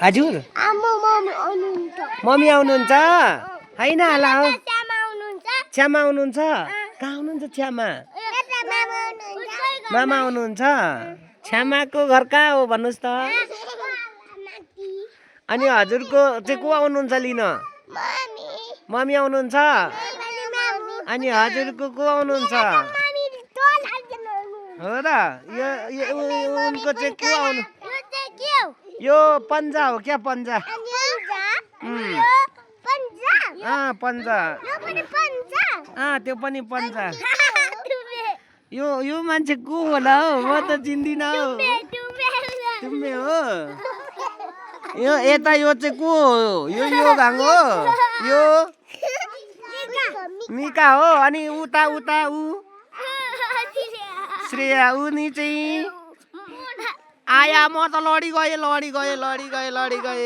हजुर मम्मी आउनुहुन्छ होइन होला हो छ्यामा आउनुहुन्छ कहाँ आउनुहुन्छ छ्यामा मामा आउनुहुन्छ छ्यामाको घर कहाँ हो भन्नुहोस् त अनि हजुरको चाहिँ को आउनुहुन्छ लिन मम्मी आउनुहुन्छ अनि हजुरको को आउनुहुन्छ हो र यो उनको चाहिँ को आउनु यो पन्जा हो क्या पन्जा पन्जा त्यो पनि पन्जा यो मान्छे को होला हौ म त चिन्दिनँ हौ तुम्बे हो यो यता यो चाहिँ को हो यो गाङ हो यो मिका हो अनि उता उता ऊ श्रेया उनी चाहिँ आया म त लडी गएँ